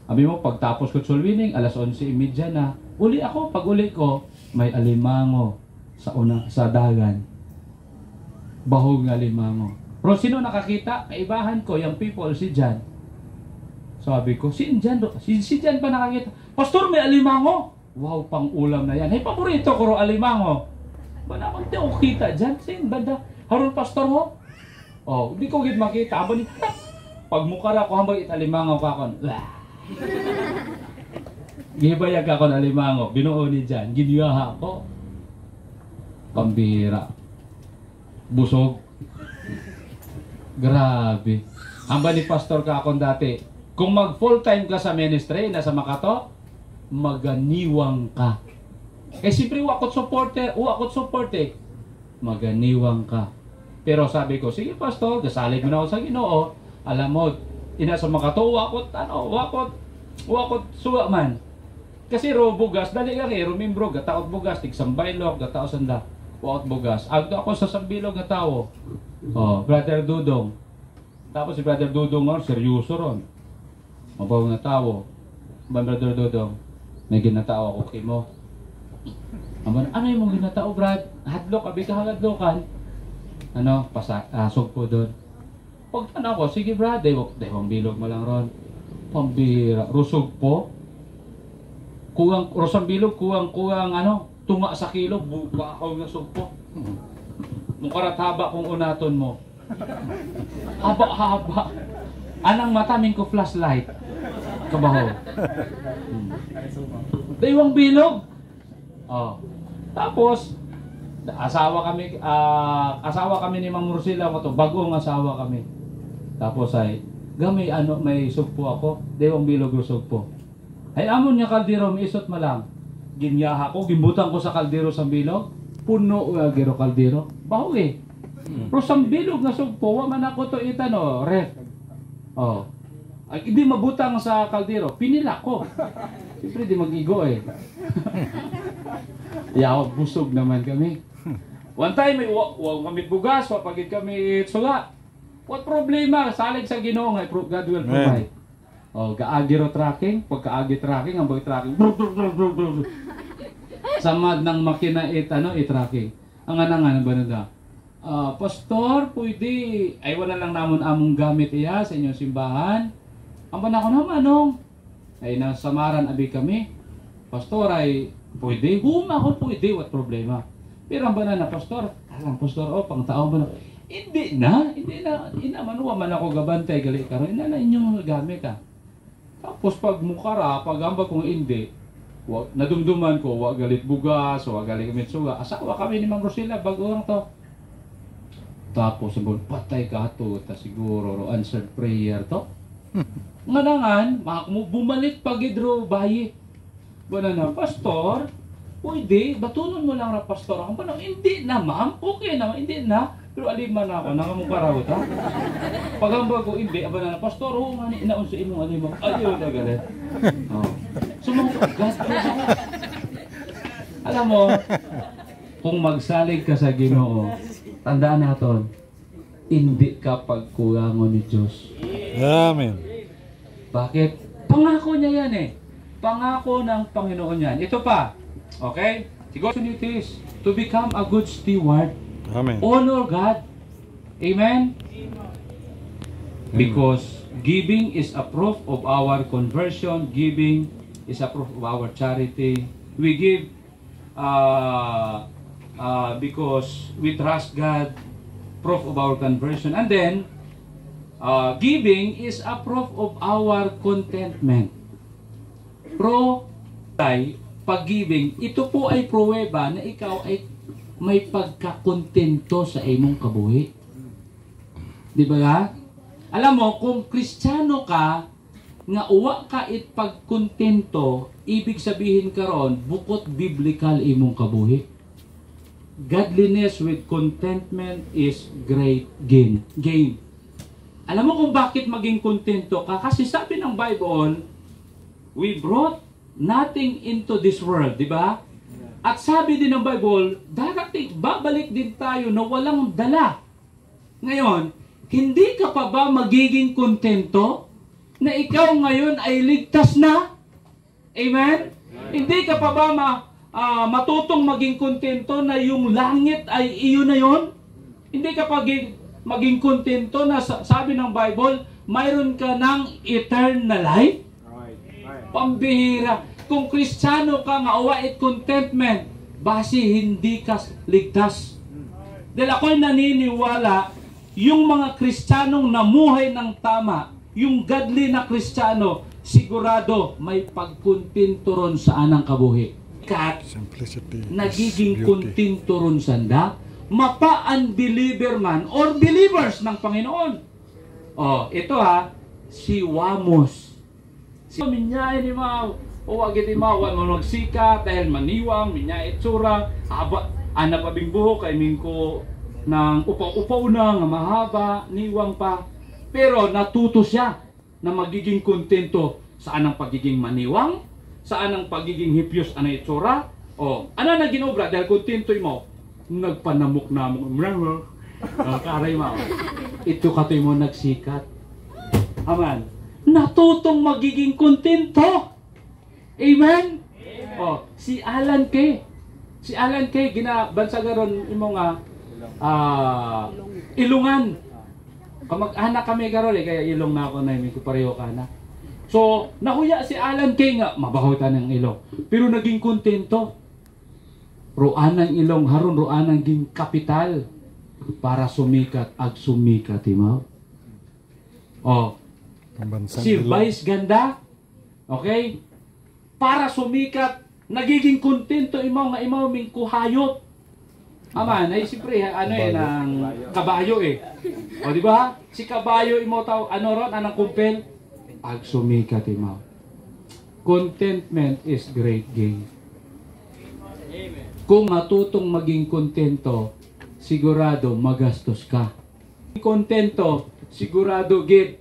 Sabi mo, pagtapos ko sulwining, alas 11:30 na. Uli ako, pag uli ko, may alimango sa dagan. Bahog nga alimango. Pero sino nakakita? Kaibahan ko, yung people, si Jan. Sabi ko, si Jan pa nakakita. Pastor, may alimango. Wow, pang ulam na yan. Hey, paborito ko ro alimango. Ba naman di ako kita dyan? Sin, banda. Harun, pastor mo? Hindi ko gid makita. Aba ni, pag mukara ko, hambang italimango ka kon. Gibayag ako ng alimango. Binuo ni Jan. Giniyaha ako. Pambihira. Busog. Grabe. Hambang ni pastor ka akong dati. Kung mag full time ka sa ministry, nasa Makato, maganiwang ka. Siyempre, wakot supporter, maganiwang ka. Pero sabi ko, sige pastor, gasalig mo na ako sa Ginoo. Alam mo, ina sa Makato, wakot suwa man. Kasi bugas, dali ka rumimbro, gataot bugas, tigsambaylok, gataot sanda, wakot bugas. Agdo ako sa sambilog na tao. Brother Dudong. Tapos si Brother Dudong, seryoso ron. Mabaw na tao. Brother Dudong, may ginatao ako kay mo. Ano yung mong ginatao, Brad? Hadlok, abi ka hadlokan. Pasok po doon. Pag ko, sige Brad, dahong bilog mo lang ron. Pambira, rusog po. Rosang bilog, kuwang, tunga sa kilo, buka ako ng sugpo. Mukarat haba kung unaton mo. Haba. Anang mataming ko flashlight. Kabaho. Daywang bilog. Tapos asawa kami ni Mang Mursila ko to, bagong asawa kami. Tapos ay gamay may sugpo ako, daywang bilog sugpo. Ay amon niya kaldero, may isot ma lang. ginyaha ko, gimbutan ko sa kaldero sa bilog, puno gero kaldero, bahog eh. Pero sa bilog na sugpo, wa man ako to itano, ref. Oh. Ay, hindi mabutang sa kaldero, pinila ko. Siyempre di mag-igo eh. Yaw, busog naman kami. One time, kami bugas, wapagid kami suga. What problema? Salig sa Ginoo nga, God will provide. Oh, gaagiro tracking, pagkaagi tracking, ang tracking. Samad ng makina i-tracking. Ang anangan ba na da? Pastor, pwede, ay wala lang namon among gamit iya sa inyong simbahan. Ang banako naman, anong? Ay nasamaran abi kami. Pastor, ay pwede. Ako pwede, what problema? Pero ang banana, Pastor, alam, Pastor, pang tao ba na? Hindi na. Inaman man ako gabantay, gali karon ina na inyong gamit Tapos pag mukara, pag ambag kong hindi, nadumduman ko, wag galit bugas, wag galit mitsuga. Asawa kami ni Mang Rosila, bago lang to. Tapos sabi, patay ka to, siguro answered prayer to. Nganangan, bumalik pag idro bayi. Banana, Pastor, pwede, batunon mo lang na Pastor. Ako pa hindi na ma'am, okay na, hindi na. Pero aliman ako, nangamukaraw ta. Pagambag ko, hindi, aba na, Pastor, nga ni inaon sa imong alimang. Ayaw na galit. Sumangkagat ko ako. Alam mo, kung magsalig ka sa Ginoo, tandaan natin, hindi ka pagkulangon ni Diyos. Amen. Bakit? Pangako niya yan eh. Pangako ng Panginoon yan. Ito pa. Okay? Siguro it is to become a good steward. Amen. Honor God. Amen? Because giving is a proof of our conversion. Giving is a proof of our charity. We give because we trust God. Proof of our conversion. And then, giving is a proof of our contentment. Pag-giving, ito po ay pruweba na ikaw ay may pagkakontento sa imong kabuhi. Di ba nga? Alam mo, kung Kristiyano ka, nga uwa ka it pagkontento, ibig sabihin karon bukod biblical imong kabuhi. Godliness with contentment is great gain. Alam mo kung bakit maging kontento ka? Kasi sabi ng Bible, we brought nothing into this world, di ba? At sabi din ng Bible, babalik din tayo na walang dala. Ngayon, hindi ka pa ba magiging kontento na ikaw ngayon ay ligtas na? Amen? Hindi ka pa ba matutong maging kontento na yung langit ay iyo na yon? Hindi ka pa maging kontento na sabi ng Bible, mayroon ka ng eternal life? Pambihira. Kung Kristiyano ka nga uwait contentment, basi hindi ka ligtas. Dahil ako'y naniniwala, yung mga Kristiyanong namuhay ng tama, yung godly na Kristiyano, sigurado may pagkontento ron sa anang kabuhi. Kat, nagiging kontento ron sanda, mapa-unbeliever man or believers ng Panginoon. Ito si Wamos. Si minyay ni Mau. O wag iti mawan mo nagsika dahil maniwang minya itsura ana pabing buhok kay mingko nang upaw-upaw na nga mahaba niwang pa, pero natuto siya na magiging kontento sa anang pagiging maniwang, sa anang pagiging hipyos ana itsura. Ana na ginobra dahil kontento mo nagpanamok namok karay mo ito katoy mo nagsikat aman natutong magiging kontento. Amen? Si Alan Kay. Si Alan Kay, ginabansagaron imo nga Ilungan. Kamag-anak kami karon kaya ilong na ako na may pareho ka na. So, nahuya si Alan Kay nga, mabahoy ta ng ilong. Pero naging kontento. Roan ng ilong, haron roan ng ging kapital para sumikat ag sumikat, timaw. Si Vice Ganda, okay? Para sumikat, nagiging kontento imaw nga imaw ming kuhayop. Aman, ay siyempre ng kabayo di ba? Si kabayo imaw taw ron anang kumpel ag sumikat imaw. Contentment is great gain. Kung matutong maging kontento, sigurado magastos ka. Kontento, sigurado gid,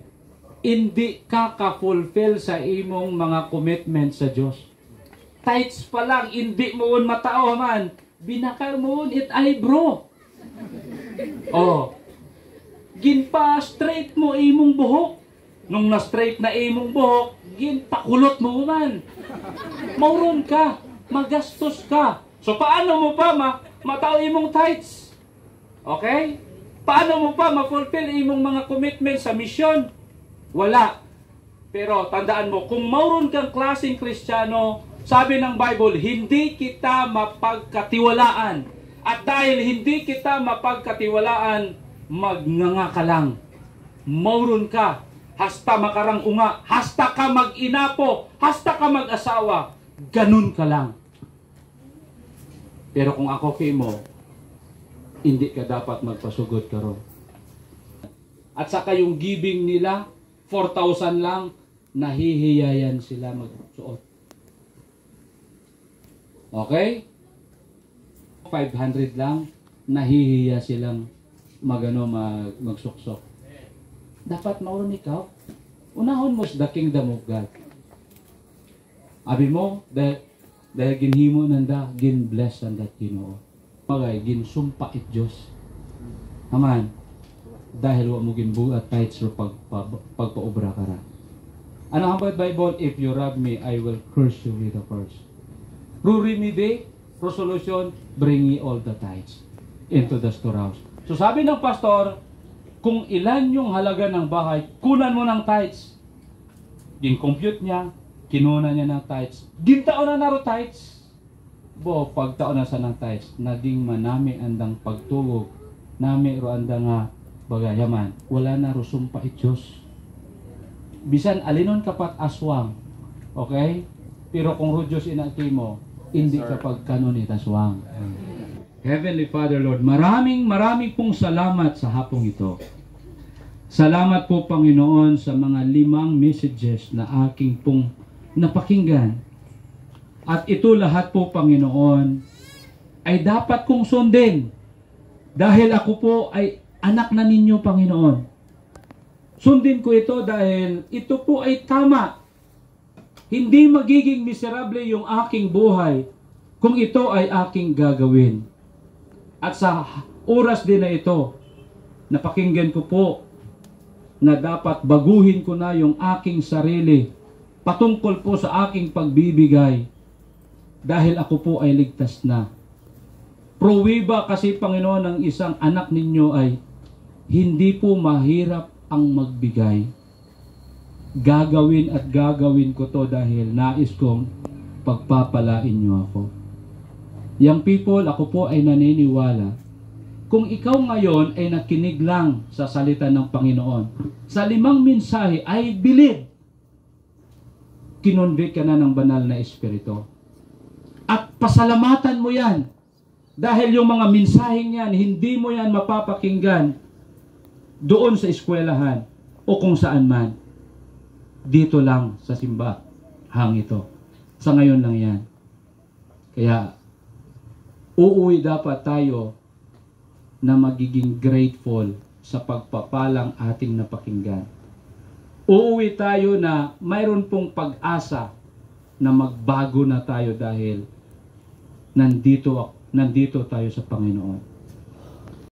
hindi ka ka-fulfill sa imong mga commitment sa Diyos. Tithes pa lang, hindi mo matao man. Binakal mo it ay bro. Oh. Ginpa straight mo imong buhok. Nung na straight na imong buhok, ginpakulot mo man. Mauron ka, magastos ka. So paano mo pa matao imong tithes? Okay? Paano mo pa ma-fulfill imong mga commitment sa mission? Wala. Pero tandaan mo, kung mauron kang klaseng Kristiyano, sabi ng Bible, hindi kita mapagkatiwalaan. At dahil hindi kita mapagkatiwalaan, magnganga ka lang. Mauron ka. Hasta makarang unga. Hasta ka mag-inapo. Hasta ka mag-asawa. Ganun ka lang. Pero kung ako kay mo, hindi ka dapat magpasugod karon. At saka yung giving nila, 4,000 lang, nahihiyayan sila magsuot. Okay? 500 lang, nahihiya silang magsuksok. Dapat mauron ikaw. Unahon mo the kingdom of God. Abi mo, dahil ginhimo nanda, gin-bless nanda Ginoo. Magay, ginsumpa it Diyos. Aman. Dahil wa mo ginbuhat tithes o pagpaobra ka ra. Ano ang Bible? If you rob me, I will curse you with a curse. Remedy, resolution, bring ye all the tithes into the storehouse. So sabi ng pastor, kung ilan yung halaga ng bahay, kunan mo ng tithes. Gin-compute niya, kinuna niya ng tithes. Gintaon na naro tithes. Bo, pagtaon na sa ng tithes, naging manami andang pagtulog, nami ro andang nga bagayaman. Wala na ro sumpa it Diyos. Bisan alinon kapat aswang. Okay? Pero kung ro Diyos inaki mo, hindi kapag kanon itaswang. Heavenly Father, Lord, maraming pong salamat sa hapong ito. Salamat po, Panginoon, sa mga 5 messages na aking pong napakinggan. At ito lahat po, Panginoon, ay dapat kong sundin. Dahil ako po ay anak na ninyo, Panginoon. Sundin ko ito dahil ito po ay tama. Hindi magiging miserable yung aking buhay kung ito ay aking gagawin. At sa oras din na ito, napakinggan ko po na dapat baguhin ko na yung aking sarili patungkol po sa aking pagbibigay dahil ako po ay ligtas na. Prowiba kasi, Panginoon, ng isang anak ninyo ay hindi po mahirap ang magbigay. Gagawin at gagawin ko to dahil nais kong pagpapalain nyo ako. Young people, ako po ay naniniwala. Kung ikaw ngayon ay nakinig lang sa salita ng Panginoon, sa 5 mensahe, I believe, kinonvict ka na ng banal na espiritu. At pasalamatan mo yan. Dahil yung mga mensaheng yan, hindi mo yan mapapakinggan doon sa eskwelahan o kung saan man. Dito lang sa simbahang ito. Sa ngayon lang yan. Kaya, uuwi dapat tayo na magiging grateful sa pagpapalang ating napakinggan. Uuwi tayo na mayroon pong pag-asa na magbago na tayo dahil nandito tayo sa Panginoon.